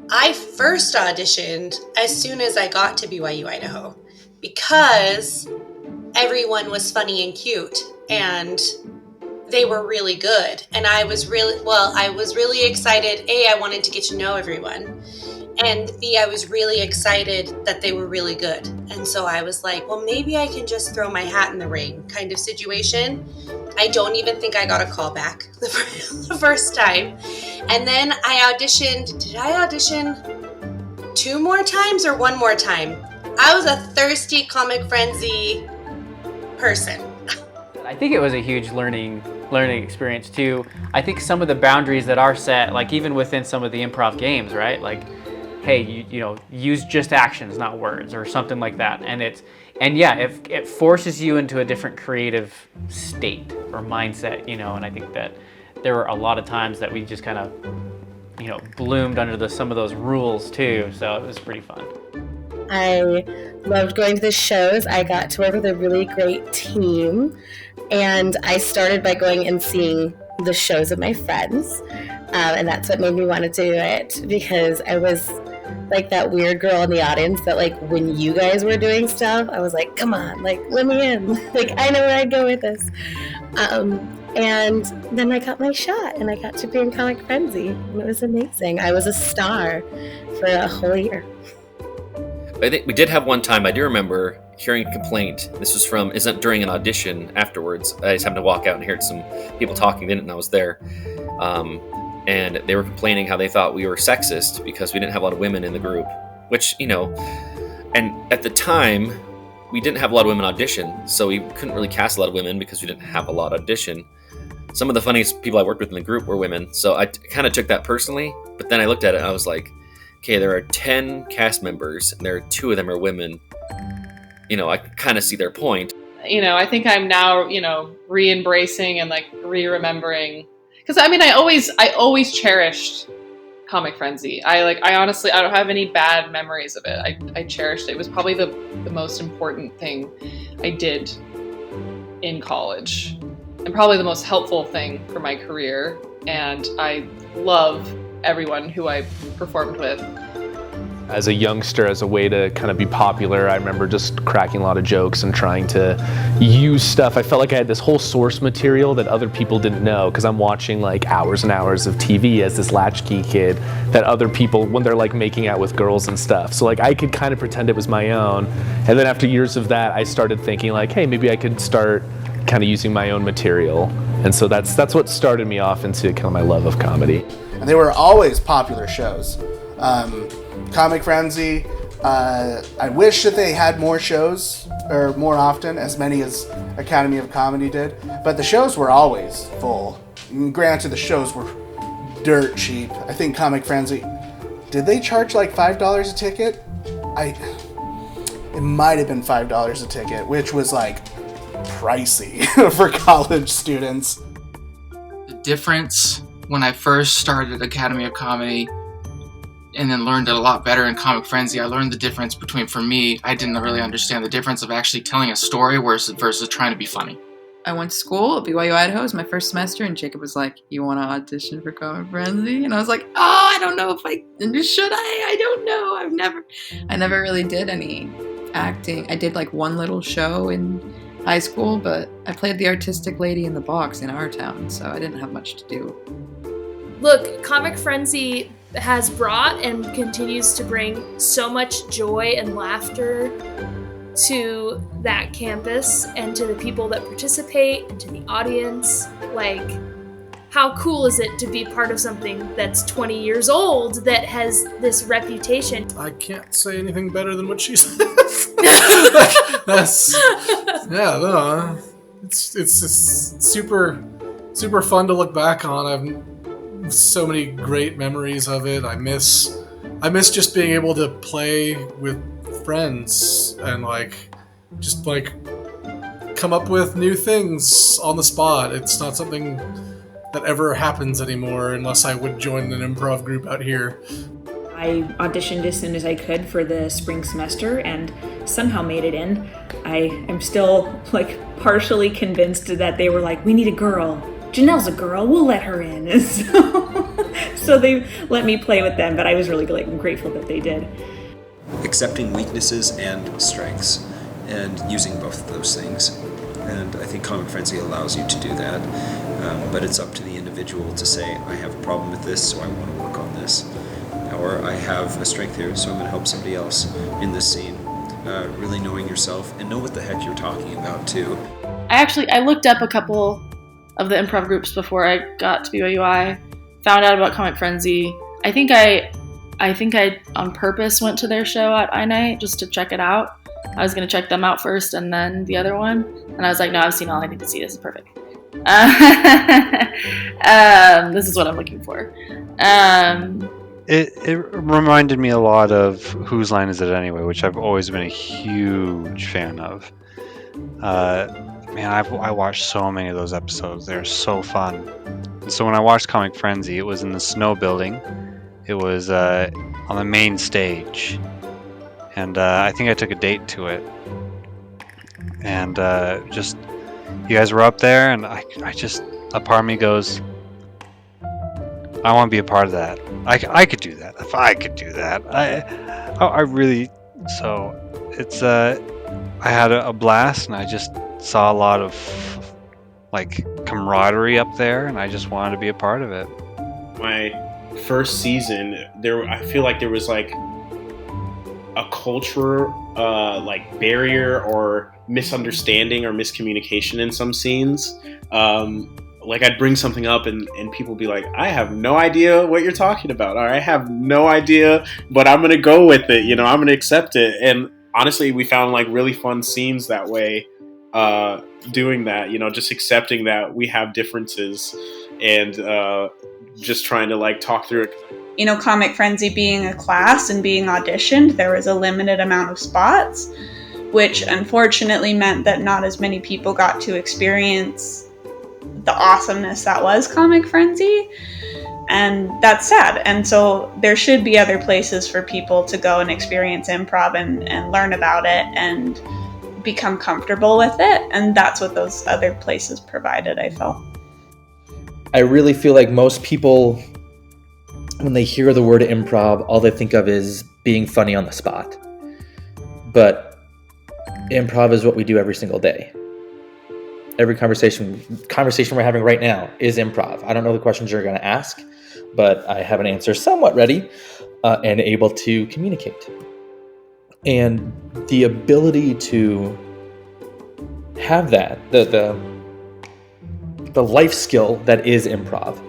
I first auditioned as soon as I got to BYU-Idaho because everyone was funny and cute and they were really good. And I was really excited. A, I wanted to get to know everyone. And B, I was really excited that they were really good. And so I was like, well, maybe I can just throw my hat in the ring kind of situation. I don't even think I got a call back the first time. And then I auditioned. Did I audition 2 more times or 1 more time? I was a thirsty Comic Frenzy person. I think it was a huge learning experience too. I think some of the boundaries that are set, like even within some of the improv games, right? Like, hey, you know, use just actions, not words, or something like that. And it forces you into a different creative state or mindset, you know. And I think that there were a lot of times that we just kind of, you know, bloomed under some of those rules too. So it was pretty fun. I loved going to the shows. I got to work with a really great team, and I started by going and seeing the shows of my friends, and that's what made me want to do it, because I was like that weird girl in the audience that, like, when you guys were doing stuff, I was like, come on, like, let me in. Like, I know where I'd go with this. And then I got my shot, and I got to be in Comic Frenzy, and it was amazing. I was a star for a whole year. I think we did have one time, I do remember hearing a complaint. This was during an audition afterwards. I just happened to walk out and heard some people talking, didn't know I was there. And they were complaining how they thought we were sexist because we didn't have a lot of women in the group, which, you know, and at the time, we didn't have a lot of women audition, so we couldn't really cast a lot of women because we didn't have a lot audition. Some of the funniest people I worked with in the group were women, so I kind of took that personally, but then I looked at it and I was like, okay, there are 10 cast members, and there are 2 of them are women. You know, I kind of see their point. You know, I think I'm now, you know, re-embracing and like re-remembering, because I mean, I always cherished Comic Frenzy. I honestly, I don't have any bad memories of it. I cherished it. It was probably the most important thing I did in college, and probably the most helpful thing for my career. And I love everyone who I performed with. As a youngster, as a way to kind of be popular, I remember just cracking a lot of jokes and trying to use stuff. I felt like I had this whole source material that other people didn't know, because I'm watching like hours and hours of TV as this latchkey kid that other people, when they're like making out with girls and stuff. So like I could kind of pretend it was my own. And then after years of that, I started thinking like, hey, maybe I could start kind of using my own material. And so that's what started me off into kind of my love of comedy. And they were always popular shows. Comic Frenzy, I wish that they had more shows, or more often, as many as Academy of Comedy did, but the shows were always full. And granted, the shows were dirt cheap. I think Comic Frenzy, did they charge like $5 a ticket? It might have been $5 a ticket, which was like pricey for college students. The difference when I first started Academy of Comedy and then learned it a lot better in Comic Frenzy, I learned the difference between, for me, I didn't really understand the difference of actually telling a story versus trying to be funny. I went to school at BYU-Idaho. It was my first semester, and Jacob was like, you want to audition for Comic Frenzy? And I was like, oh, I don't know if should I? I don't know. I never really did any acting. I did like one little show in high school, but I played the artistic lady in the box in our town, so I didn't have much to do. Look, Comic Frenzy has brought and continues to bring so much joy and laughter to that campus and to the people that participate and to the audience. Like, how cool is it to be part of something that's 20 years old that has this reputation? I can't say anything better than what she said. It's just super fun to look back on. I've so many great memories of it. I miss just being able to play with friends and just come up with new things on the spot. It's not something that ever happens anymore unless I would join an improv group out here. I auditioned as soon as I could for the spring semester and somehow made it in. I am still partially convinced that they were like, we need a girl. Janelle's a girl, we'll let her in. So they let me play with them, but I was really grateful that they did. Accepting weaknesses and strengths and using both of those things. And I think Comic Frenzy allows you to do that. But it's up to the individual to say, I have a problem with this, so I want to work on this. Or I have a strength here, so I'm going to help somebody else in this scene. Really knowing yourself and know what the heck you're talking about too. I looked up a couple of the improv groups before I got to BYU. Found out about Comic Frenzy. I think I on purpose went to their show at iNight just to check it out. I was going to check them out first and then the other one. And I was like, no, I've seen all I need to see. This is perfect. This is what I'm looking for. It reminded me a lot of Whose Line Is It Anyway, which I've always been a huge fan of. Man, I watched so many of those episodes. They're so fun. And so when I watched Comic Frenzy, it was in the Snow Building. It was on the main stage. And I think I took a date to it. And just, you guys were up there, and I just, a part of me goes, I want to be a part of that. I could do that. If I could do that, I really. So it's I had a blast, and I just saw a lot of like camaraderie up there, and I just wanted to be a part of it. My first season, I feel like there was like a culture like barrier or misunderstanding or miscommunication in some scenes. Like I'd bring something up and people would be like, I have no idea what you're talking about, or I have no idea, but I'm going to go with it. I'm going to accept it. And honestly, we found like really fun scenes that way, doing that, just accepting that we have differences and just trying to like talk through it. Comic Frenzy being a class and being auditioned, there was a limited amount of spots, which unfortunately meant that not as many people got to experience the awesomeness that was Comic Frenzy, and that's sad. And so there should be other places for people to go and experience improv and learn about it and become comfortable with it, and that's what those other places provided, I felt. I really feel like most people, when they hear the word improv, all they think of is being funny on the spot. But improv is what we do every single day. Every conversation we're having right now is improv. I don't know the questions you're going to ask, but I have an answer somewhat ready and able to communicate. And the ability to have that, the life skill that is improv,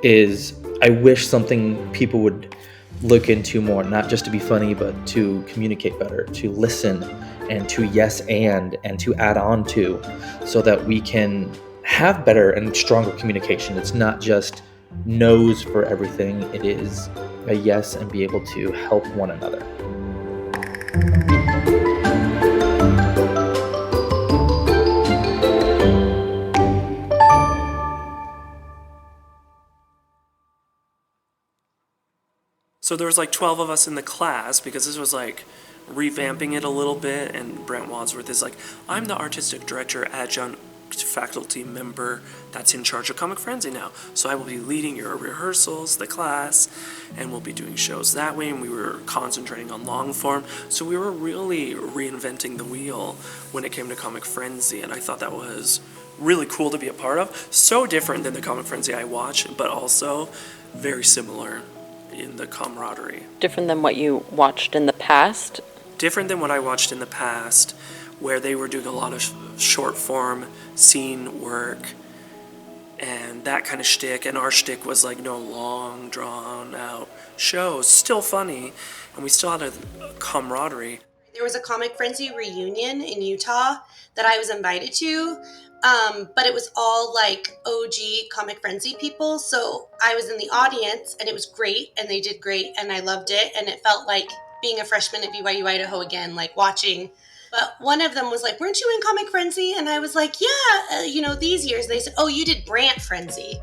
is, I wish something people would look into more, not just to be funny, but to communicate better, to listen, and to yes and to add on to, so that we can have better and stronger communication. It's not just no's for everything, it is a yes and be able to help one another. So there was like 12 of us in the class, because this was like revamping it a little bit, and Brent Wadsworth is like, I'm the artistic director, adjunct faculty member that's in charge of Comic Frenzy now, so I will be leading your rehearsals, the class, and we'll be doing shows that way. And we were concentrating on long form, so we were really reinventing the wheel when it came to Comic Frenzy, and I thought that was really cool to be a part of. So different than the Comic Frenzy I watch, but also very similar in the camaraderie. Different than what you watched in the past? Different than what I watched in the past, where they were doing a lot of short form scene work and that kind of shtick, and our shtick was like no long drawn out shows, still funny, and we still had a camaraderie. There was a Comic Frenzy reunion in Utah that I was invited to, but it was all like OG Comic Frenzy people, so I was in the audience, and it was great, and they did great, and I loved it, and it felt like being a freshman at BYU-Idaho again, like watching. But one of them was like, weren't you in Comic Frenzy? And I was like, yeah, these years. And they said, oh, you did Brant Frenzy.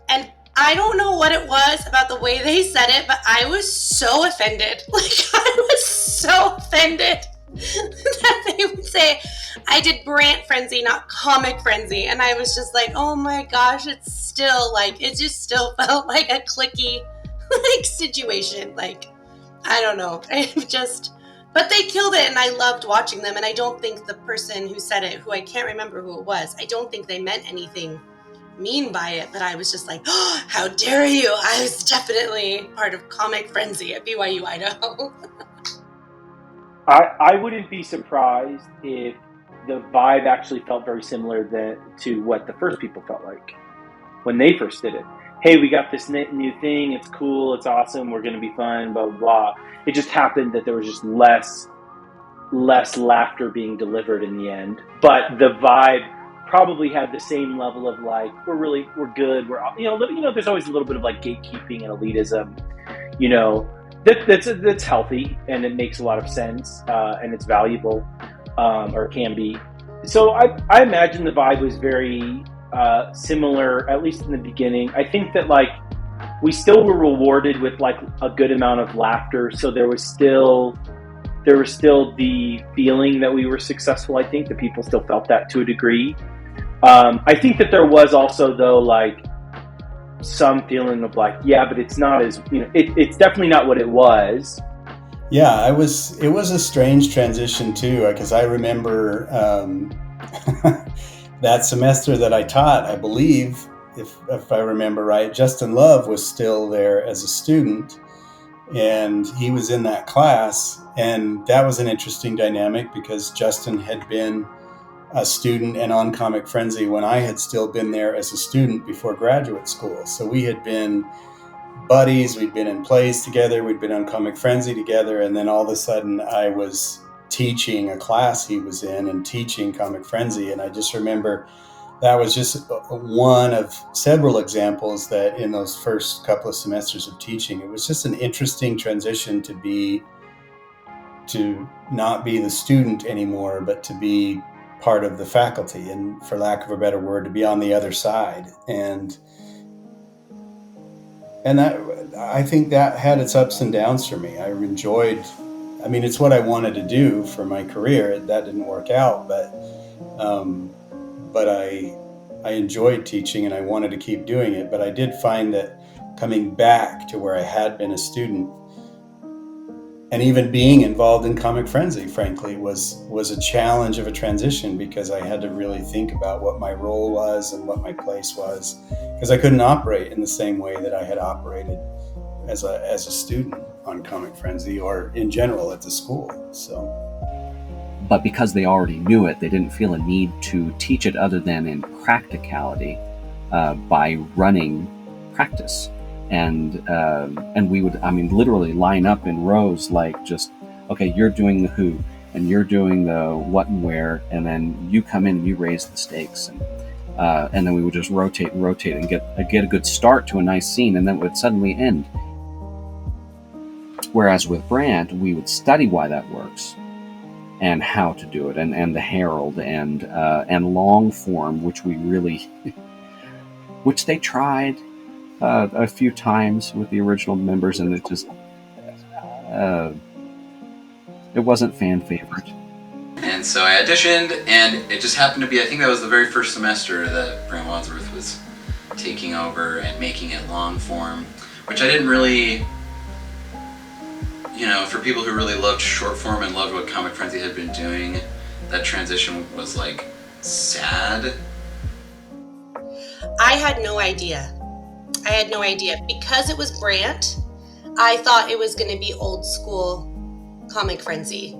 And I don't know what it was about the way they said it, but I was so offended. Like, I was so offended that they would say, I did Brant Frenzy, not Comic Frenzy. And I was just like, oh my gosh, it's still like, it just still felt like a clicky like situation. Like, I don't know. But they killed it, and I loved watching them. And I don't think the person who said it, who I can't remember who it was, I don't think they meant anything mean by it. But I was just like, oh, how dare you? I was definitely part of Comic Frenzy at BYU-Idaho. I wouldn't be surprised if the vibe actually felt very similar to what the first people felt like when they first did it. Hey, we got this new thing. It's cool. It's awesome. We're going to be fun, blah, blah, blah. It just happened that there was just less laughter being delivered in the end. But the vibe probably had the same level of like, we're good. There's always a little bit of like gatekeeping and elitism, that's healthy, and it makes a lot of sense, and it's valuable, or can be. So I imagine the vibe was very similar, at least in the beginning. I think that like we still were rewarded with like a good amount of laughter, so there was still the feeling that we were successful. I think that people still felt that to a degree. I think that there was also, though, like some feeling of like, yeah, but it's not as, it's definitely not what it was. Yeah, it was a strange transition too, because I remember that semester that I taught, I believe, if I remember right, Justin Love was still there as a student, and he was in that class, and that was an interesting dynamic because Justin had been a student and on Comic Frenzy when I had still been there as a student before graduate school. So we had been buddies, we'd been in plays together, we'd been on Comic Frenzy together, and then all of a sudden I was teaching a class he was in and teaching Comic Frenzy. And I just remember that was just one of several examples that in those first couple of semesters of teaching, it was just an interesting transition to not be the student anymore, but to be part of the faculty, and for lack of a better word, to be on the other side. And that, I think that had its ups and downs for me. I enjoyed, it's what I wanted to do for my career. That didn't work out, but I enjoyed teaching and I wanted to keep doing it. But I did find that coming back to where I had been a student and even being involved in Comic Frenzy, frankly, was a challenge of a transition, because I had to really think about what my role was and what my place was, because I couldn't operate in the same way that I had operated as a student on Comic Frenzy or in general at the school. But because they already knew it, they didn't feel a need to teach it other than in practicality by running practice. And we would, literally line up in rows, like just, okay, you're doing the who, and you're doing the what and where, and then you come in and you raise the stakes, and then we would just rotate and get a good start to a nice scene, and then it would suddenly end. Whereas with Brant, we would study why that works, and how to do it, and the herald, and long form, which they tried a few times with the original members, and it just it wasn't fan favorite. And so I auditioned, and it just happened to be, I think that was the very first semester that Brant Wadsworth was taking over and making it long form, which I didn't really, for people who really loved short form and loved what Comic Frenzy had been doing, that transition was like sad. I had no idea. Because it was Brant, I thought it was going to be old school Comic Frenzy.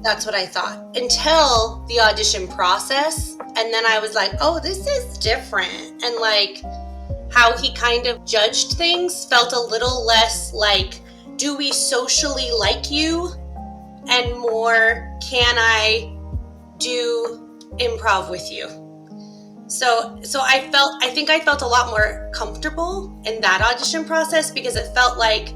That's what I thought. Until the audition process. And then I was like, oh, this is different. And like how he kind of judged things felt a little less like, do we socially like you? And more, can I do improv with you? So I think I felt a lot more comfortable in that audition process, because it felt like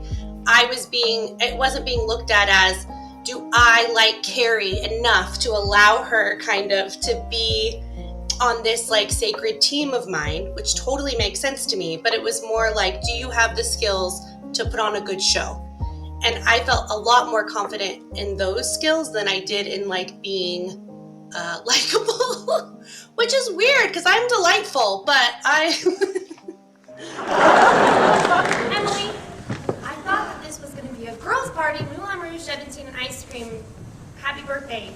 it wasn't being looked at as, do I like Carrie enough to allow her kind of to be on this like sacred team of mine, which totally makes sense to me. But it was more like, do you have the skills to put on a good show? And I felt a lot more confident in those skills than I did in like being likable, which is weird because I'm delightful, but Emily, I thought that this was going to be a girls' party. Moulin Rouge, 17, and ice cream. Happy birthday.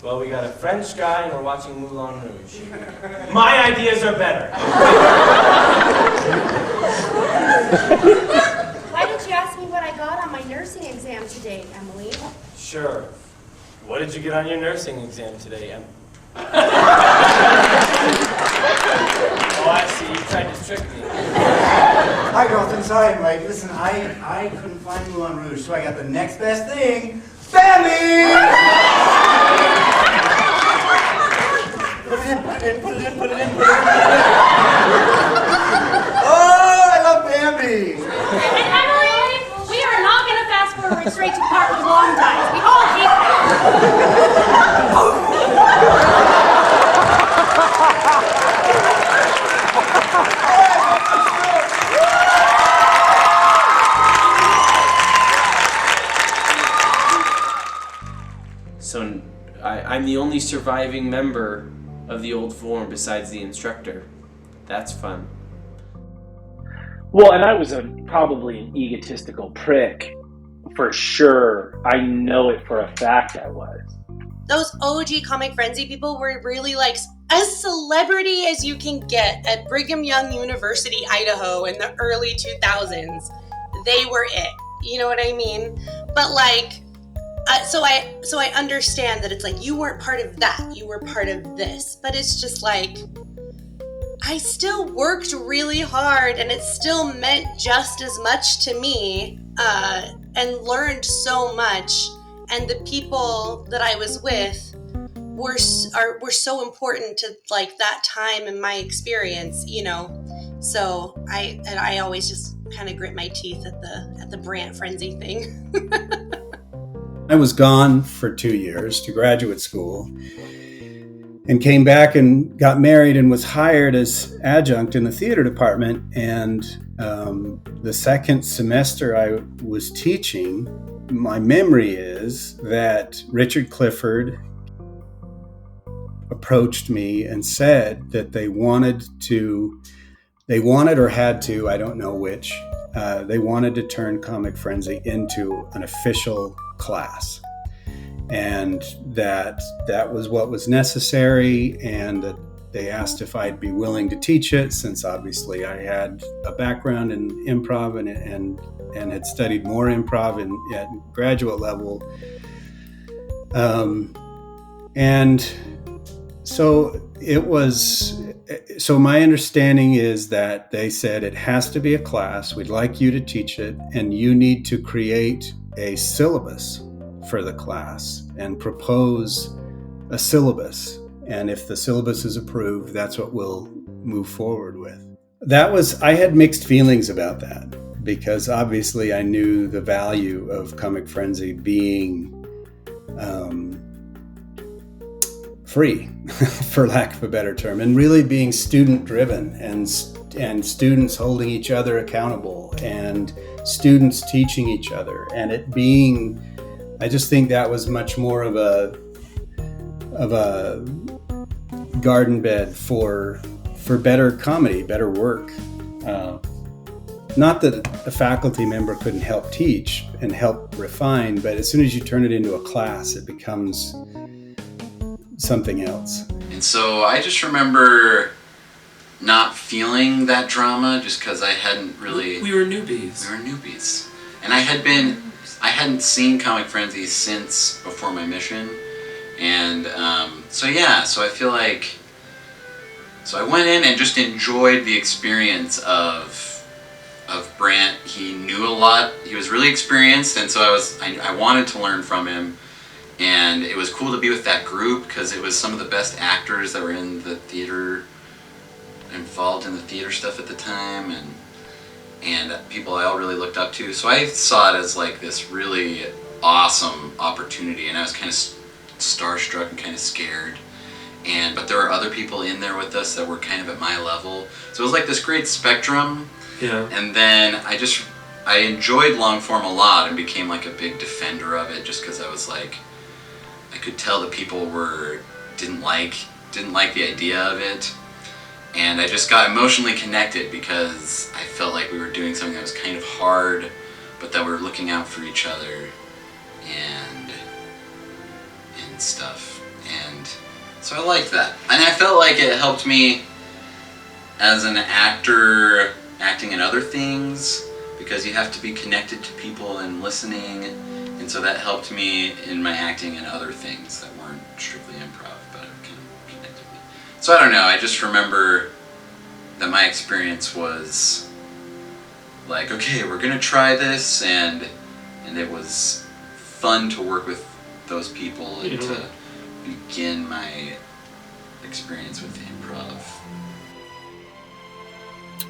Well, we got a French guy and we're watching Moulin Rouge. My ideas are better. Why did you ask me what I got on my nursing exam today, Emily? Sure. What did you get on your nursing exam today, Em? Oh, I see. You tried to trick me. Hi, girlfriend. Sorry, Mike. Listen, I couldn't find Moulin Rouge, so I got the next best thing. Bambi! Put it in. Oh, I love Bambi! And Emily, we are not going to fast forward straight to part with long ties. We all hate So, I'm the only surviving member of the old form besides the instructor. That's fun. Well, and I was probably an egotistical prick, for sure. I know it for a fact I was. Those OG Comic Frenzy people were really like as celebrity as you can get at Brigham Young University, Idaho in the early 2000s. They were it. You know what I mean? But like, so I understand that it's like you weren't part of that. You were part of this. But it's just like, I still worked really hard and it still meant just as much to me and learned so much. And the people that I was with were so important to like that time in my experience, you know. So I always just kind of grit my teeth at the Brant Frenzy thing. I was gone for 2 years to graduate school and came back and got married and was hired as adjunct in the theater department. And the second semester I was teaching, my memory is that Richard Clifford approached me and said that they wanted or had to, I don't know which, they wanted to turn Comic Frenzy into an official class. And that was what was necessary, and that they asked if I'd be willing to teach it, since obviously I had a background in improv and had studied more improv at graduate level. And so it was, so my understanding is that they said it has to be a class, we'd like you to teach it, and you need to create a syllabus for the class and propose a syllabus. And if the syllabus is approved, that's what we'll move forward with. I had mixed feelings about that, because obviously I knew the value of Comic Frenzy being free, for lack of a better term, and really being student driven, and students holding each other accountable, and students teaching each other, and it being, I just think that was much more of a garden bed for better comedy, better work. Not that a faculty member couldn't help teach and help refine, but as soon as you turn it into a class, it becomes something else. And so I just remember not feeling that drama just because I hadn't really... We were newbies. And I hadn't seen Comic Frenzy since before my mission. And so I feel like... So I went in and just enjoyed the experience of Brant. He knew a lot. He was really experienced, and so I wanted to learn from him. And it was cool to be with that group because it was some of the best actors that were in the theater, involved in the theater stuff at the time, and people I all really looked up to. So I saw it as like this really awesome opportunity, and I was kind of starstruck and kind of scared. But there were other people in there with us that were kind of at my level. So it was like this great spectrum. Yeah. And then I just I enjoyed long form a lot and became like a big defender of it, just because I was like, I could tell that people didn't like the idea of it, and I just got emotionally connected because I felt like we were doing something that was kind of hard, but that we're looking out for each other and stuff. And so I liked that, and I felt like it helped me as an actor acting in other things, because you have to be connected to people and listening, and so that helped me in my acting in other things that weren't strictly improv, but it kind of connected me. So I don't know, I just remember that my experience was like, okay, we're gonna try this, and it was fun to work with those people and to begin my experience with improv.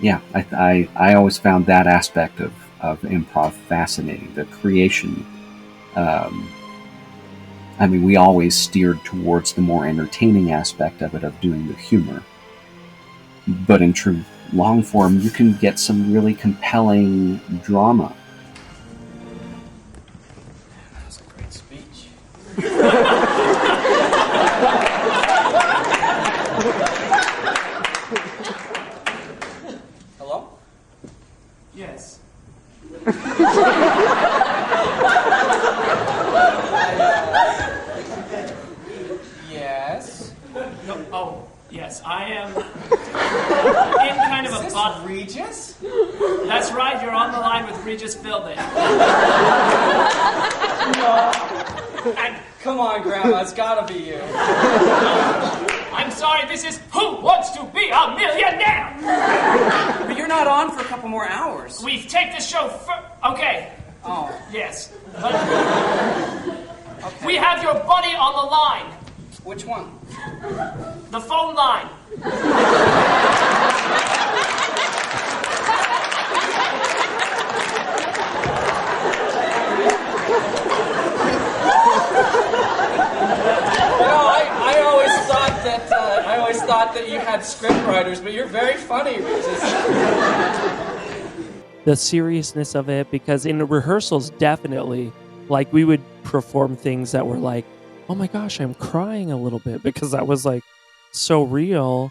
Yeah, I always found that aspect of improv fascinating, the creation. I mean, we always steered towards the more entertaining aspect of it, of doing the humor. But in true long form, you can get some really compelling drama. That was a great speech. Hello? Yes. Yes. No, oh, yes, I am in kind of a bot. Regis? That's right, you're on the line with Regis Philbin. No. Come on, Grandma, it's gotta be you. I'm sorry, this is Who Wants to Be a Millionaire? But you're not on for a couple more hours. We take the show okay. Oh. Yes. But okay. We have your buddy on the line. Which one? The phone line. I always thought that you had script writers, but you're very funny, Regis. The seriousness of it, because in the rehearsals, definitely, like, we would perform things that were like, oh my gosh, I'm crying a little bit, because that was like so real.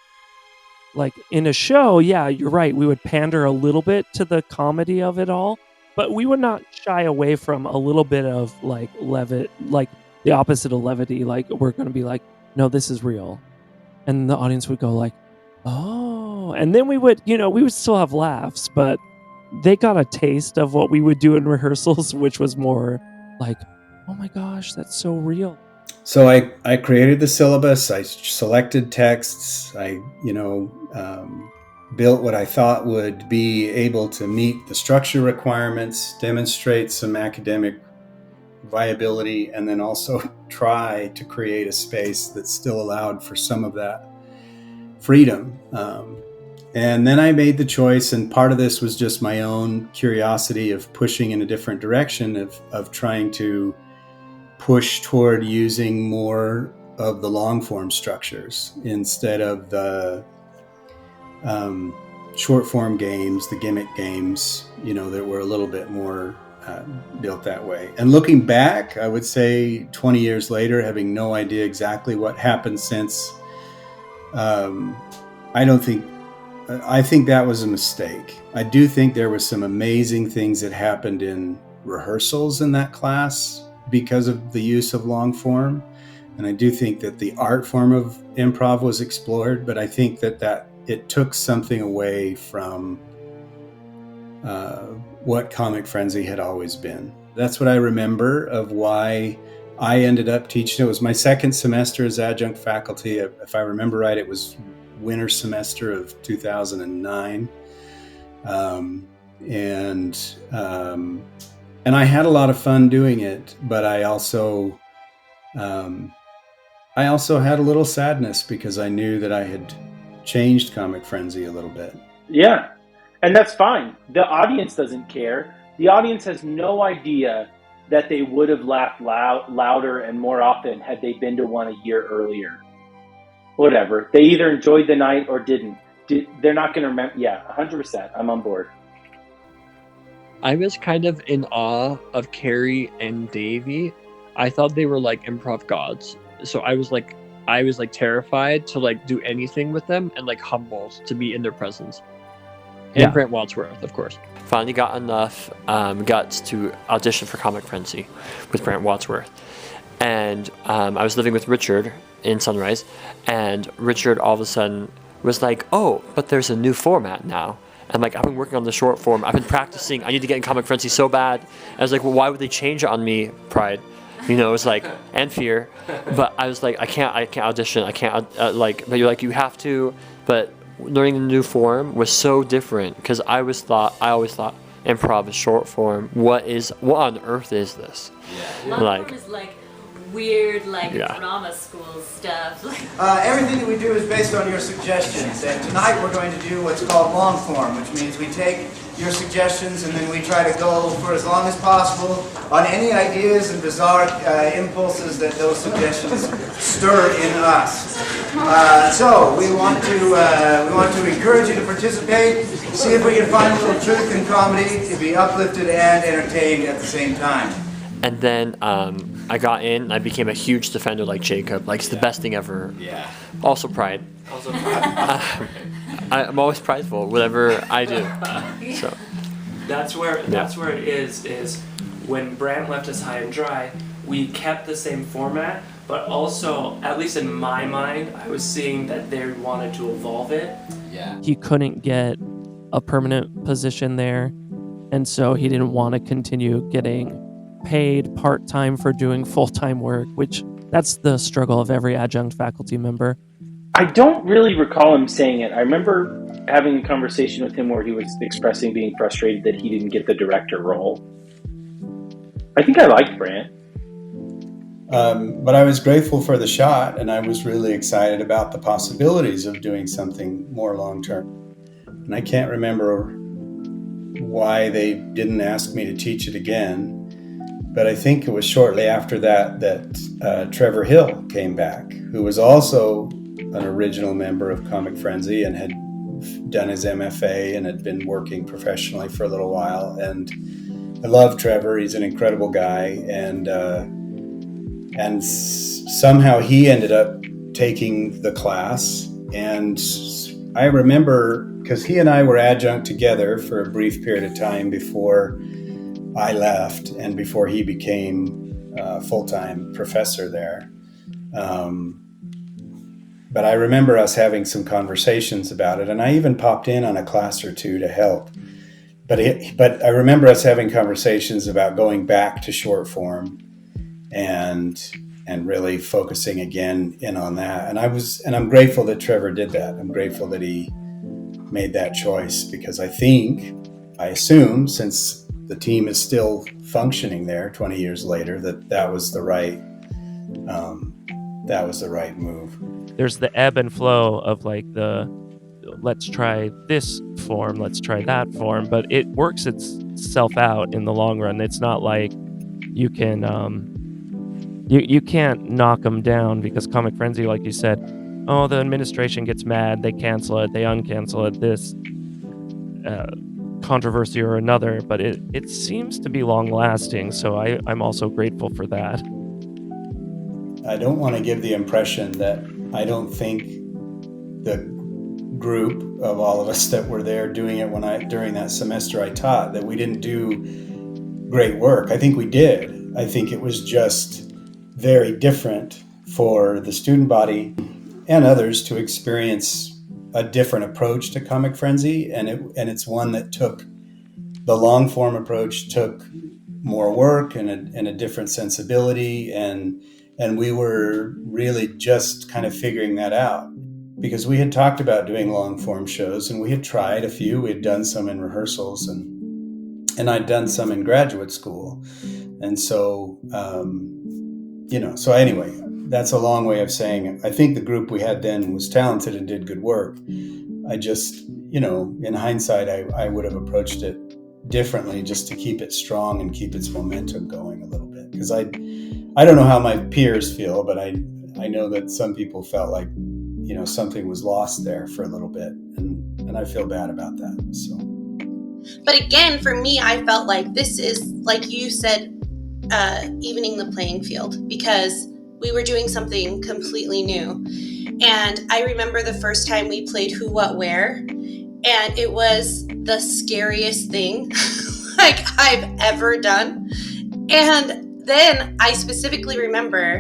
Like in a show, yeah, you're right, we would pander a little bit to the comedy of it all, but we would not shy away from a little bit of like like the opposite of levity. Like, we're going to be like, no, this is real. And the audience would go like, oh, and then we would still have laughs, but they got a taste of what we would do in rehearsals, which was more like, oh my gosh, that's so real. So I created the syllabus, I selected texts, I built what I thought would be able to meet the structure requirements, demonstrate some academic viability, and then also try to create a space that still allowed for some of that freedom. And then I made the choice, and part of this was just my own curiosity of pushing in a different direction, of trying to push toward using more of the long form structures instead of the short form games, the gimmick games, that were a little bit more built that way. And looking back, I would say 20 years later, having no idea exactly what happened since, I think that was a mistake. I do think there were some amazing things that happened in rehearsals in that class because of the use of long form. And I do think that the art form of improv was explored, but I think that it took something away from what Comic Frenzy had always been. That's what I remember of why I ended up teaching. It was my second semester as adjunct faculty. If I remember right, it was winter semester of 2009. And I had a lot of fun doing it, but I also had a little sadness because I knew that I had changed Comic Frenzy a little bit. Yeah, and that's fine. The audience doesn't care. The audience has no idea that they would have laughed louder and more often had they been to one a year earlier. Whatever. They either enjoyed the night or didn't. They're not going to remember. Yeah, 100%. I'm on board. I was kind of in awe of Carrie and Davey. I thought they were like improv gods. So I was like terrified to like do anything with them, and like humbled to be in their presence. And Brent Wadsworth, of course. Finally got enough guts to audition for Comic Frenzy with Brent Wadsworth. And I was living with Richard in Sunrise, and Richard all of a sudden was like, "Oh, but there's a new format now." I'm like, "I've been working on the short form. I've been practicing. I need to get in Comic Frenzy so bad." I was like, "Well, why would they change it on me?" Pride, you know, it was like, and fear. But I was like, I can't audition. I can't but you're like, you have to. But learning the new form was so different, because I always thought improv is short form. What on earth is this? Yeah. Long form is like weird, drama school stuff. Everything that we do is based on your suggestions, and tonight we're going to do what's called long form, which means we take your suggestions and then we try to go for as long as possible on any ideas and bizarre impulses that those suggestions stir in us. So we want to encourage you to participate, see if we can find a little truth in comedy, to be uplifted and entertained at the same time. And then I got in. I became a huge defender like Jacob. Like, it's the best thing ever. Yeah. Also pride. I'm always prideful, whatever I do. So That's where it is when Brant left us high and dry, we kept the same format, but also, at least in my mind, I was seeing that they wanted to evolve it. Yeah. He couldn't get a permanent position there, and so he didn't want to continue getting paid part-time for doing full-time work, which that's the struggle of every adjunct faculty member. I don't really recall him saying it. I remember having a conversation with him where he was expressing being frustrated that he didn't get the director role. I think I liked Brant. But I was grateful for the shot, and I was really excited about the possibilities of doing something more long-term. And I can't remember why they didn't ask me to teach it again, but I think it was shortly after that Trevor Hill came back, who was also an original member of Comic Frenzy and had done his MFA and had been working professionally for a little while. And I love Trevor. He's an incredible guy. And somehow he ended up taking the class. And I remember, because he and I were adjunct together for a brief period of time before I left and before he became a full-time professor there. But I remember us having some conversations about it, and I even popped in on a class or two to help. But I remember us having conversations about going back to short form and really focusing again in on that. And I'm grateful that Trevor did that. I'm grateful that he made that choice, because I assume, since the team is still functioning there 20 years later, that was the right move. There's the ebb and flow of like the let's try this form, let's try that form, but it works itself out in the long run. It's not like you can you can't knock them down, because Comic Frenzy, like you said, oh, the administration gets mad, they cancel it, they uncancel it, this controversy or another, but it seems to be long lasting, so I'm also grateful for that. I don't want to give the impression that I don't think the group of all of us that were there doing it during that semester I taught, that we didn't do great work. I think we did. I think it was just very different for the student body and others to experience a different approach to Comic Frenzy, and it's one that took the long form approach, took more work and a different sensibility, and we were really just kind of figuring that out, because we had talked about doing long form shows, and we had tried a few. We had done some in rehearsals, and I'd done some in graduate school, and so so anyway, that's a long way of saying I think the group we had then was talented and did good work. I just, in hindsight, I would have approached it differently, just to keep it strong and keep its momentum going a little bit, because I don't know how my peers feel, but I know that some people felt like something was lost there for a little bit, and I feel bad about that. So But again, for me, I felt like this is, like you said, evening the playing field, because we were doing something completely new. And I remember the first time we played Who, What, Where, and it was the scariest thing like I've ever done. And then I specifically remember,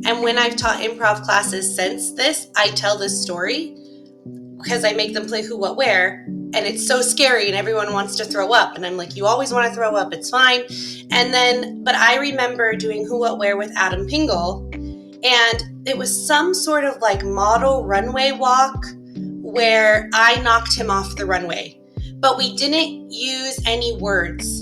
and when I've taught improv classes since this, I tell this story because I make them play Who, What, Where, and it's so scary and everyone wants to throw up. And I'm like, you always want to throw up, it's fine. And then, but I remember doing Who, What, Where with Adam Pingle, and it was some sort of like model runway walk where I knocked him off the runway, but we didn't use any words.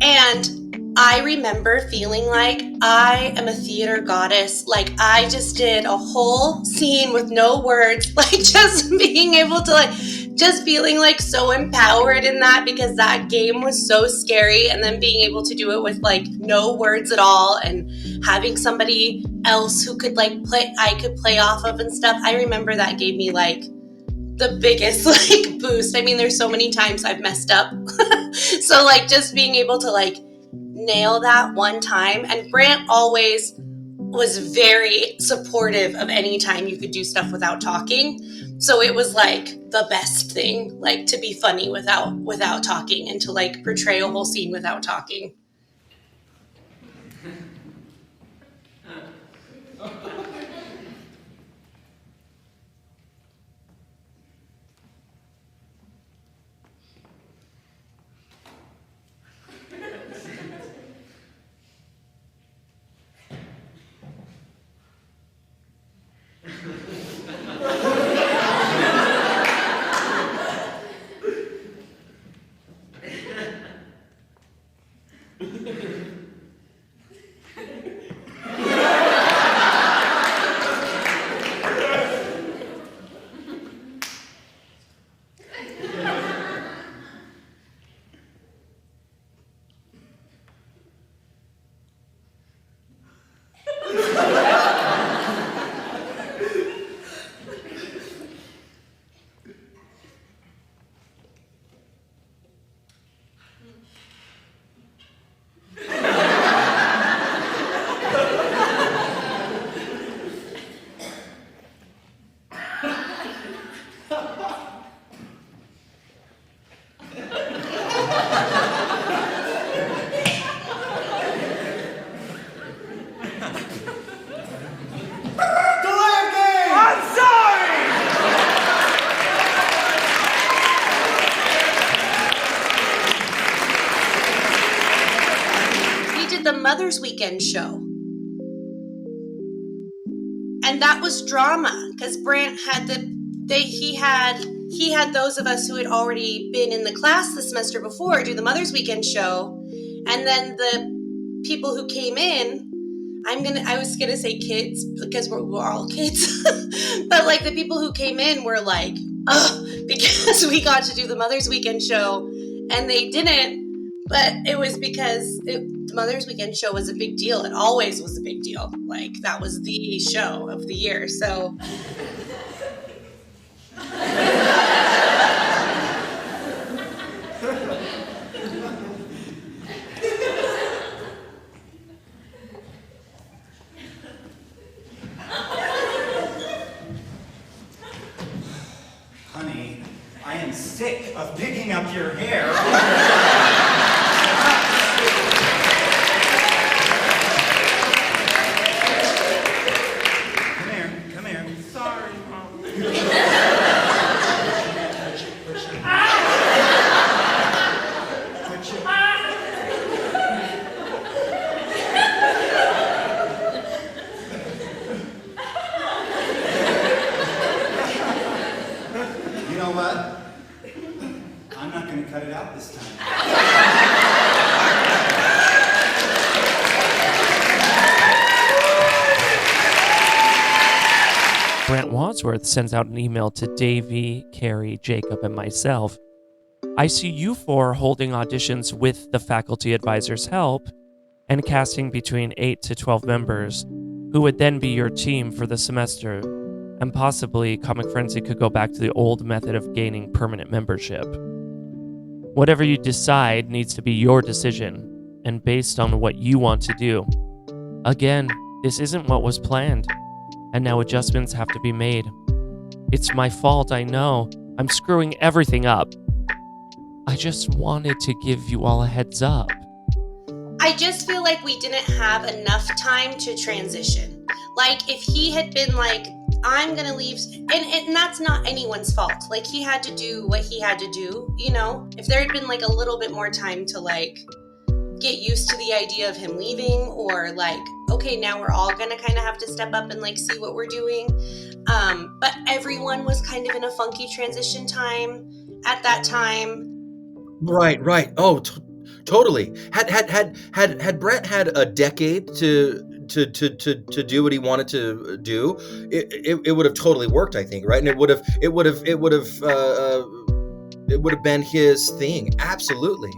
And I remember feeling like I am a theater goddess. Like I just did a whole scene with no words, like just being able to like, just feeling like so empowered in that, because that game was so scary. And then being able to do it with like no words at all, and having somebody else who could like I could play off of and stuff. I remember that gave me like the biggest like boost. I mean, there's so many times I've messed up. So like just being able to like nail that one time. And Brant always was very supportive of any time you could do stuff without talking. So it was like the best thing, like to be funny without talking, and to like portray a whole scene without talking. Mother's Weekend show. And that was drama, because Brant had he had those of us who had already been in the class the semester before do the Mother's Weekend show. And then the people who came in, I was gonna say kids, because we're all kids, but like the people who came in were like, oh, because we got to do the Mother's Weekend show, and they didn't. But it was because the Mother's Weekend show was a big deal. It always was a big deal. Like, that was the show of the year. So. Honey, I am sick of picking up your hair. Brant Wadsworth sends out an email to Davey, Carrie, Jacob, and myself. I see you four holding auditions with the faculty advisor's help and casting between 8 to 12 members who would then be your team for the semester, and possibly Comic Frenzy could go back to the old method of gaining permanent membership. Whatever you decide needs to be your decision and based on what you want to do. Again, this isn't what was planned, and now adjustments have to be made. It's my fault, I know. I'm screwing everything up. I just wanted to give you all a heads up. I just feel like we didn't have enough time to transition. Like, if he had been like, I'm gonna leave, and that's not anyone's fault. Like, he had to do what he had to do, you know? If there had been like a little bit more time to like get used to the idea of him leaving, or like, okay, now we're all gonna kind of have to step up and like see what we're doing. But everyone was kind of in a funky transition time at that time. Right. Oh, totally. Had Brent had a decade to do what he wanted to do, it would have totally worked, I think, right? And it would have been his thing. Absolutely.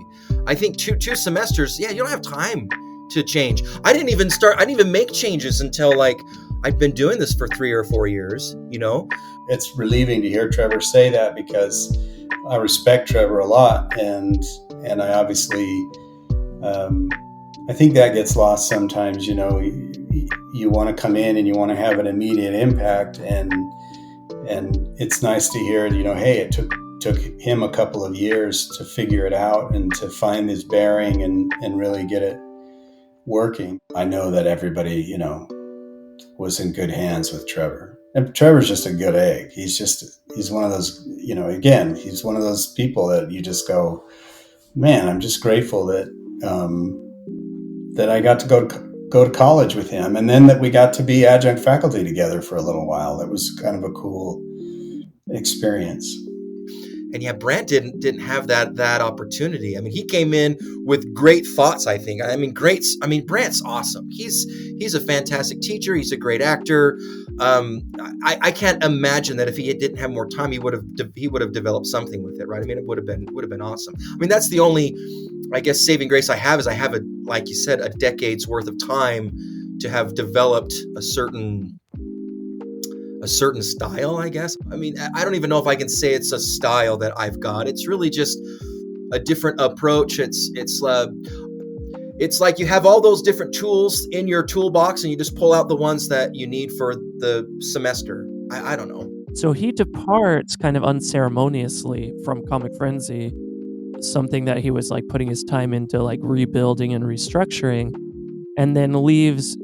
I think two semesters, yeah, you don't have time to change. I didn't even make changes until like I've been doing this for 3 or 4 years, you know? It's relieving to hear Trevor say that, because I respect Trevor a lot, and I obviously I think that gets lost sometimes. You know, you want to come in and you want to have an immediate impact, and it's nice to hear, you know, hey, it took him a couple of years to figure it out and to find his bearing and really get it working. I know that everybody, you know, was in good hands with Trevor. And Trevor's just a good egg. He's one of those, you know, again, he's one of those people that you just go, man, I'm just grateful that that I got to go to college with him, and then that we got to be adjunct faculty together for a little while. That was kind of a cool experience. And yeah, Brent didn't have that opportunity. I mean, he came in with great thoughts, I think. Brent's awesome. He's a fantastic teacher. He's a great actor. I can't imagine that if he didn't have more time, he would have developed something with it, right? I mean, it would have been awesome. I mean, that's the only, I guess, saving grace I have is I have like you said, a decade's worth of time to have developed a certain style, I guess. I mean, I don't even know if I can say it's a style that I've got. It's really just a different approach. It's like you have all those different tools in your toolbox and you just pull out the ones that you need for the semester. I don't know. So he departs kind of unceremoniously from Comic Frenzy, something that he was like putting his time into like rebuilding and restructuring, and then leaves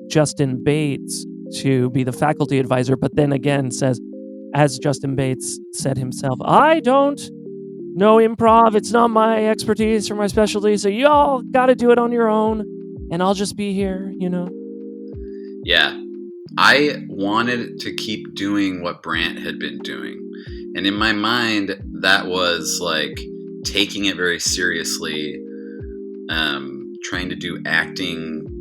Justin Bates to be the faculty advisor, but then again says, as Justin Bates said himself, I don't know improv. It's not my expertise or my specialty, so y'all got to do it on your own, and I'll just be here, you know? Yeah. I wanted to keep doing what Brant had been doing. And in my mind, that was like taking it very seriously, trying to do acting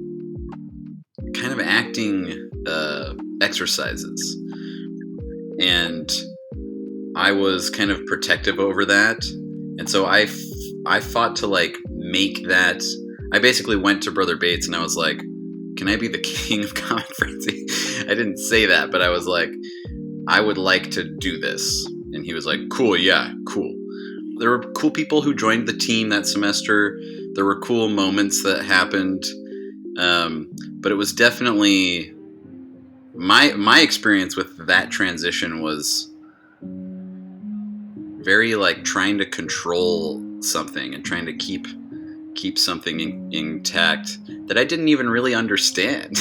exercises. And I was kind of protective over that. And so I fought to like make that. I basically went to Brother Bates and I was like, can I be the king of Comic Frenzy? I didn't say that, but I was like, I would like to do this. And he was like, cool, yeah, cool. There were cool people who joined the team that semester. There were cool moments that happened. But it was definitely my experience with that transition was very like trying to control something and trying to keep something intact that I didn't even really understand.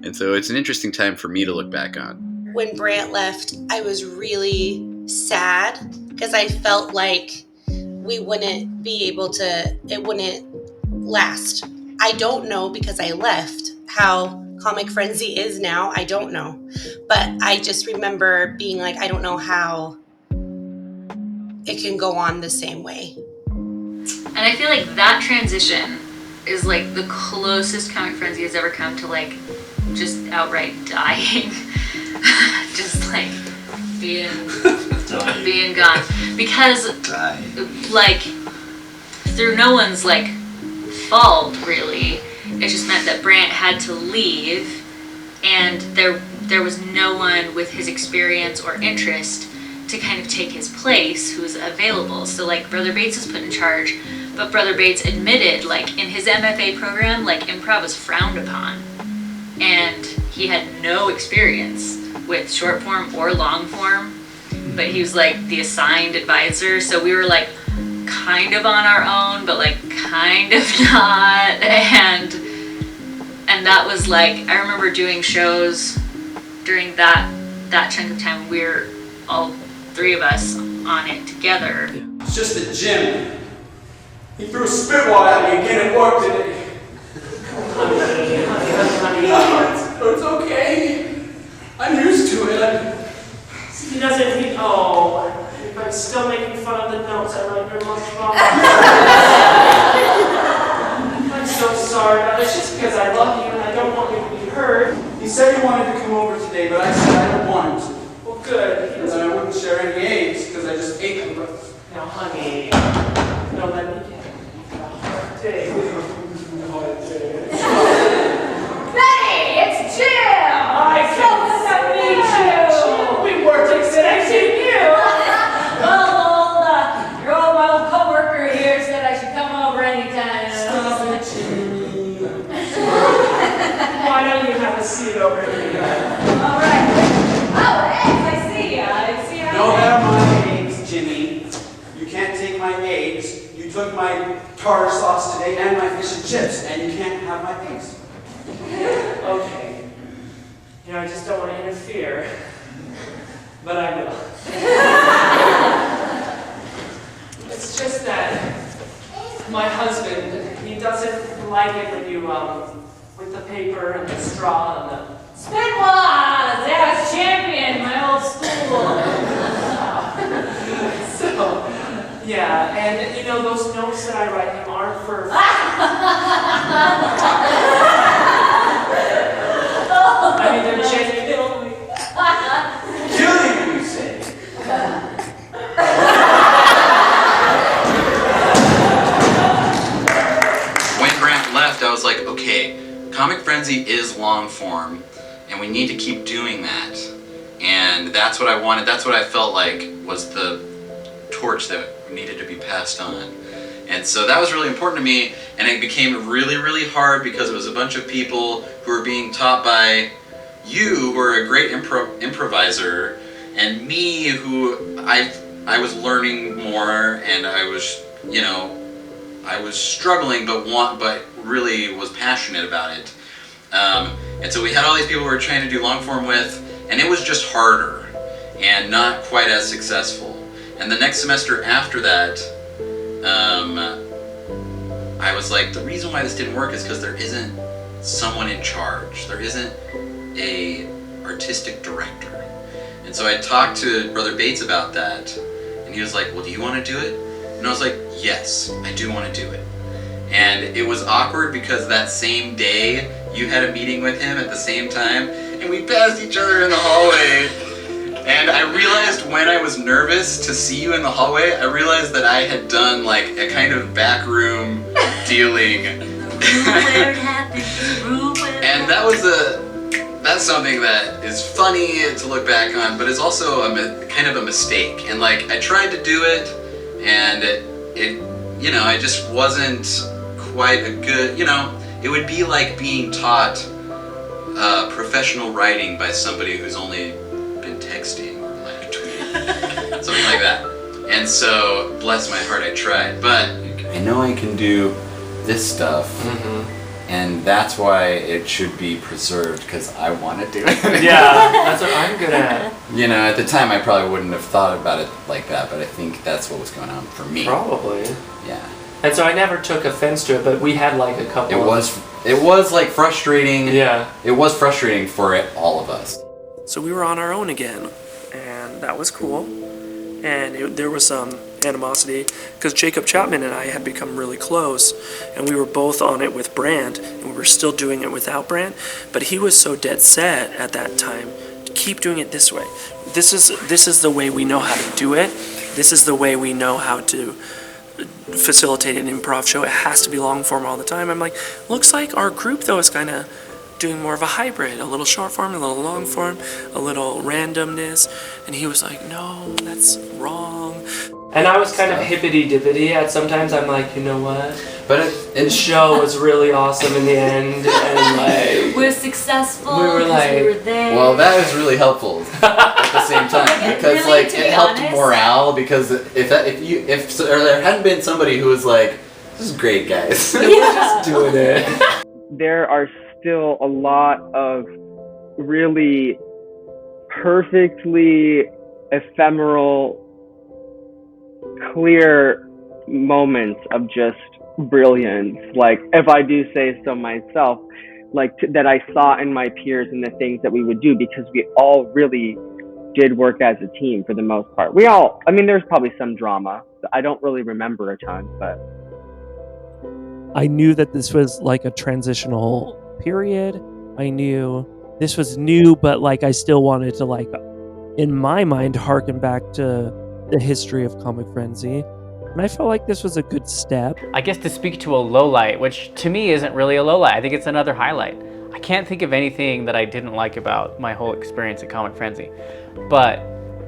And so it's an interesting time for me to look back on. When Brant left, I was really sad because I felt like we wouldn't be able to, it wouldn't last. I don't know, because I left, how Comic Frenzy is now. I don't know. But I just remember being like, I don't know how it can go on the same way. And I feel like that transition is like the closest Comic Frenzy has ever come to like just outright dying. Just like being gone. Because like through no one's like fault really, it just meant that Brant had to leave, and there was no one with his experience or interest to kind of take his place who's available. So like Brother Bates is put in charge, but Brother Bates admitted like in his MFA program, like improv was frowned upon. And he had no experience with short form or long form, but he was like the assigned advisor. So we were like kind of on our own, but like kind of not. And that was like, I remember doing shows during that chunk of time. We were all three of us on it together. It's just that Jim, he threw a spitball at me again at work today. It's okay. I'm used to it. He doesn't, if I'm still making fun of the notes I write your lunchbox. I'm so sorry, but it's just because I love you and I don't want you to be hurt. He said he wanted to come over today, but I said I don't want him to. Well, good. And I wouldn't share any eggs because I just ate them. Now, honey, don't let me get a hard day. Betty, it's Jim! So good to meet you! We worked extending you! Well, my old coworker here said I should come over anytime. Stop it, Jimmy. Why don't you have a seat over here? All right. Oh, eggs, I see ya. I see how Don't have my eggs, Jimmy. You can't take my eggs. You took my tartar sauce today and my fish and chips, and you can't have my eggs. Okay. I just don't want to interfere. But I will. It's just that my husband, he doesn't like it when you, with the paper and the straw and the... Spitwads! Yeah, it's champion, my old school. So, yeah, and those notes that I write him aren't for... I mean, they're genuine. Killing, you say? When Grant left, I was like, okay, Comic Frenzy is long form, and we need to keep doing that. And that's what I wanted, that's what I felt like was the torch that needed to be passed on. And so that was really important to me, and it became really, really hard because it was a bunch of people who were being taught by you, who are a great improviser, and me, who I was learning more, and I was, I was struggling, but really was passionate about it. And so we had all these people we were trying to do long form with, and it was just harder and not quite as successful. And the next semester after that, I was like, the reason why this didn't work is because there isn't someone in charge. There isn't a artistic director. And so I talked to Brother Bates about that, and he was like, well, do you want to do it? And I was like, yes, I do want to do it. And it was awkward because that same day you had a meeting with him at the same time, and we passed each other in the hallway. And I realized when I was nervous to see you in the hallway, I realized that I had done like a kind of backroom dealing. And that's something that is funny to look back on, but it's also kind of a mistake. And like, I tried to do it, and I just wasn't quite a good, it would be like being taught professional writing by somebody who's only been texting or like tweeting, something like that. And so, bless my heart, I tried, but I know I can do this stuff. And that's why it should be preserved, because I want to do it. Yeah, that's what I'm good at. At the time I probably wouldn't have thought about it like that, but I think that's what was going on for me. Probably. Yeah. And so I never took offense to it, but we had like a couple It was like frustrating. Yeah. It was frustrating for all of us. So we were on our own again, and that was cool. And there was some animosity because Jacob Chapman and I had become really close, and we were both on it with Brand, and we were still doing it without Brand. But he was so dead set at that time to keep doing it this way. This is the way we know how to do it. This is the way we know how to facilitate an improv show. It has to be long form all the time. I'm like, looks like our group though is kind of doing more of a hybrid, a little short form, a little long form, a little randomness. And he was like, no, that's wrong. And I was kind of hippity-dippity at sometimes. I'm like, you know what? But the show was really awesome in the end, and like We're successful. we were like, we were there. Well, that was really helpful at the same time because Really, like to it be helped honest? morale because if there hadn't been somebody who was like, this is great, guys. we're just doing it. There are still a lot of really perfectly ephemeral, clear moments of just brilliance. Like, if I do say so myself, like that I saw in my peers and the things that we would do, because we all really did work as a team for the most part. I mean, there's probably some drama. I don't really remember a ton, but I knew that this was like a transitional period. I knew this was new, but like I still wanted to, like, in my mind, harken back to the history of Comic Frenzy. And I felt like this was a good step. I guess to speak to a lowlight, which to me isn't really a lowlight, I think it's another highlight. I can't think of anything that I didn't like about my whole experience at Comic Frenzy. But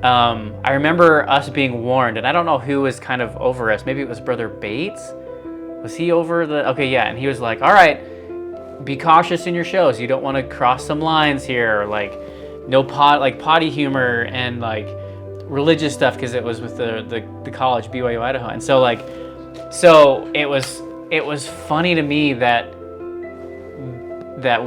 I remember us being warned, and I don't know who was kind of over us. Maybe it was Brother Bates. Was he over the... Okay, yeah, and he was like, all right, be cautious in your shows. You don't want to cross some lines here. Like, no potty humor and like religious stuff, because it was with the college, BYU-Idaho. And so like, it was funny to me that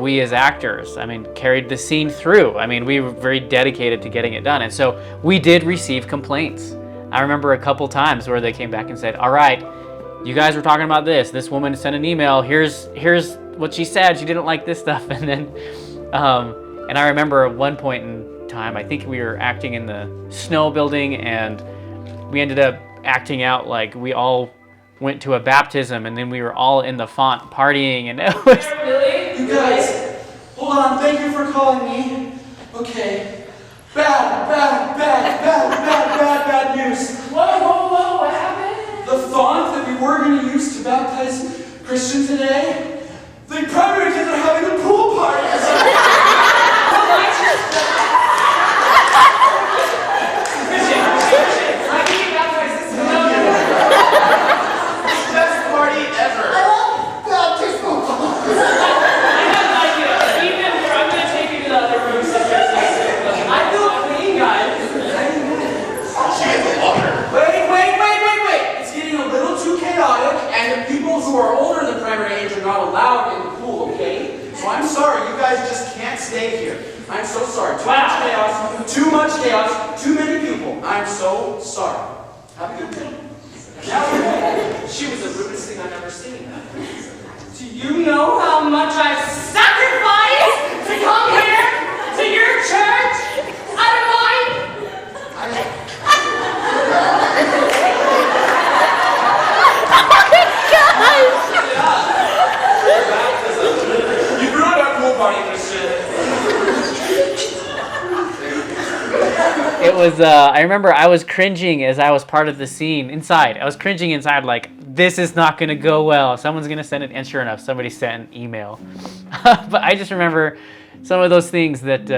we as actors, I mean, carried the scene through. I mean, we were very dedicated to getting it done. And so we did receive complaints. I remember a couple times where they came back and said, all right, you guys were talking about this. This woman sent an email. Here's what she said. She didn't like this stuff. And then, and I remember at one point in time, I think we were acting in the snow building, and we ended up acting out like we all went to a baptism, and then we were all in the font partying, and it was... Really? You guys, hold on. Thank you for calling me. Okay. Bad news. Whoa, what happened? The font that we were going to use to baptize Christian today, the primary kids are having a pool party. Best party ever. I love baptismal fonts. I'm gonna take you to the other room, sisters. I feel clean, guys. She has the water. Wait. It's getting a little too chaotic, and the people who are older than primary age are not allowed in the pool, okay? So I'm sorry, you guys just can't stay here. I'm so sorry. Too much chaos, too many people. I'm so sorry. Have a good day. She was the rudest thing I've ever seen. Do you know how much I've sacrificed to come here to your church out of mine? You ruined our pool party, Christian. It was, I remember I was cringing as I was part of the scene inside. I was cringing inside like, this is not going to go well. Someone's going to send it. And sure enough, somebody sent an email. But I just remember some of those things that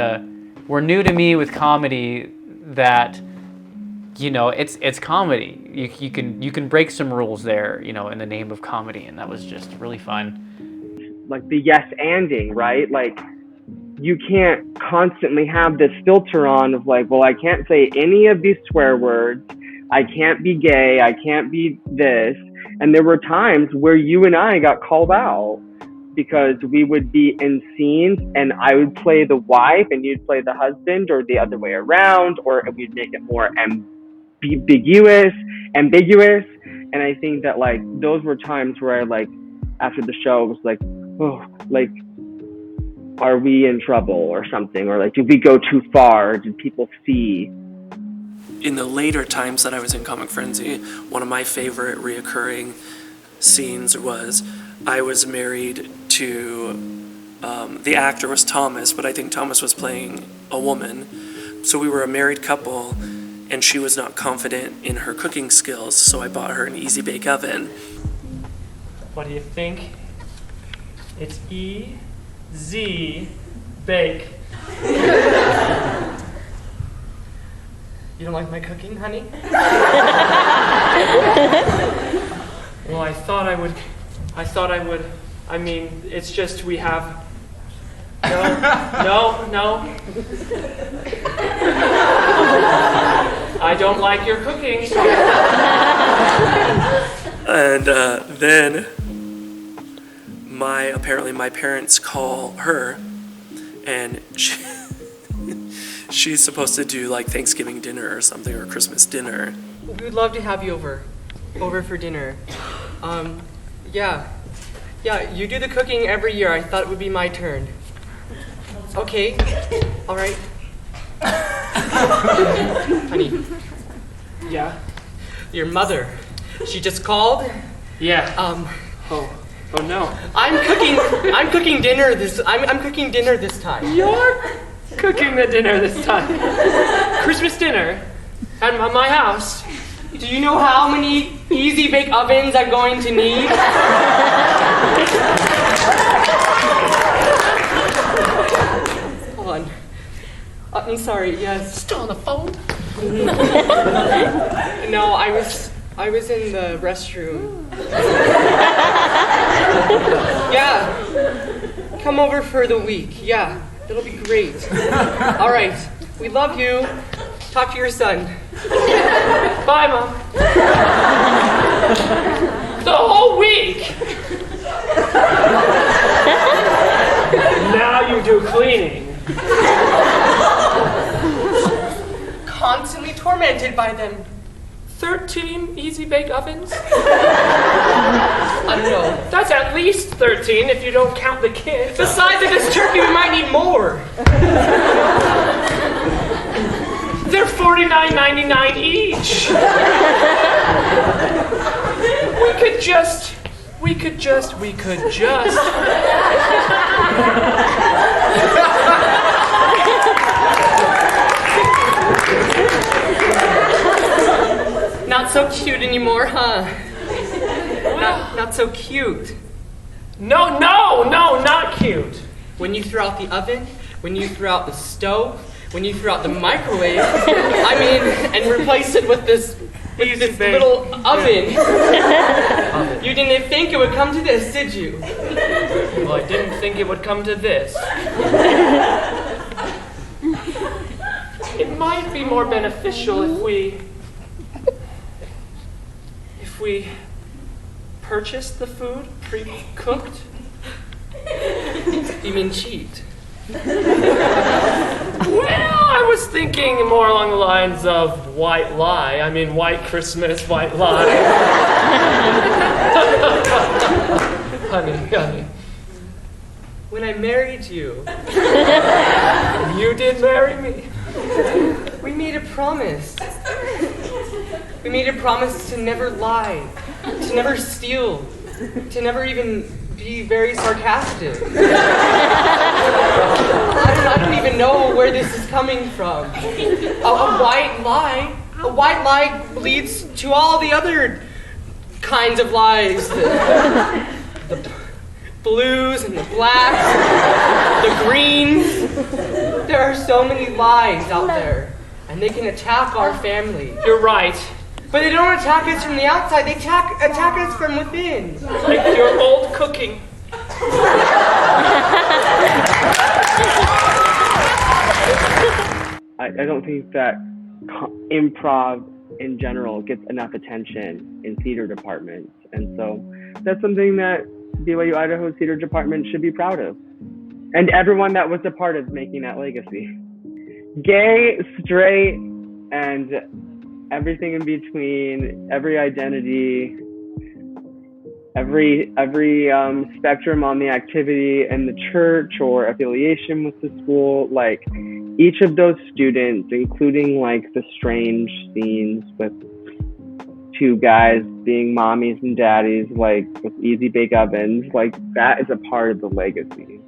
were new to me with comedy, that, you know, it's comedy. You can break some rules there, you know, in the name of comedy. And that was just really fun. like the yes-anding, right? Like, you can't constantly have this filter on of like, well, I can't say any of these swear words. I can't be gay. I can't be this. And there were times where you and I got called out because we would be in scenes and I would play the wife and you'd play the husband, or the other way around, or we'd make it more ambiguous. And I think that like those were times where I, like, after the show was like, oh, like, are we in trouble or something? Or like, did we go too far? Did people see? In the later times that I was in Comic Frenzy, one of my favorite reoccurring scenes was I was married to, the actor was Thomas, but I think Thomas was playing a woman. So we were a married couple, and she was not confident in her cooking skills, so I bought her an Easy Bake Oven. What do you think? It's E Z, bake. You don't like my cooking, honey? Well, I thought I would. I mean, it's just we have. No. I don't like your cooking. And then apparently my parents call her, and she's supposed to do like Thanksgiving dinner or something, or Christmas dinner. We would love to have you over for dinner. Yeah, you do the cooking every year. I thought it would be my turn. Okay, all right. Honey. Yeah? Your mother. She just called. Yeah. Oh no. I'm cooking dinner this time. You're cooking the dinner this time. Christmas dinner at my house. Do you know how many easy bake ovens I'm going to need? Hold on. I'm sorry, yes. Still on the phone? No, I was in the restroom. Yeah. Come over for the week. Yeah, that'll be great. All right. We love you. Talk to your son. Bye, Mom. The whole week. Now you do cleaning. Constantly tormented by them. 13 easy bake ovens? I don't know. That's at least 13 if you don't count the kids. The size of this turkey, we might need more. They're $49.99 each. We could just. Not so cute anymore, huh? Not so cute. No, not cute. When you throw out the oven, when you throw out the stove, when you throw out the microwave, and replace it with this little oven. You didn't think it would come to this, did you? Well, I didn't think it would come to this. It might be more beneficial if we purchased the food pre-cooked. You mean cheat? Well, I was thinking more along the lines of white lie. I mean, white Christmas, white lie. Honey. When I married you, you did marry me. We made a promise. We made a promise to never lie, to never steal, to never even be very sarcastic. I don't even know where this is coming from. A white lie leads to all the other kinds of lies. The blues and the blacks, the greens. There are so many lies out there, and they can attack our family. You're right. But they don't attack us from the outside, they attack us from within. Like your old cooking. I don't think that improv in general gets enough attention in theater departments. And so that's something that BYU-Idaho's theater department should be proud of. And everyone that was a part of making that legacy. Gay, straight, and everything in between, every identity, every spectrum on the activity in the church or affiliation with the school, like each of those students, including like the strange scenes with two guys being mommies and daddies, like with easy bake ovens, like that is a part of the legacy.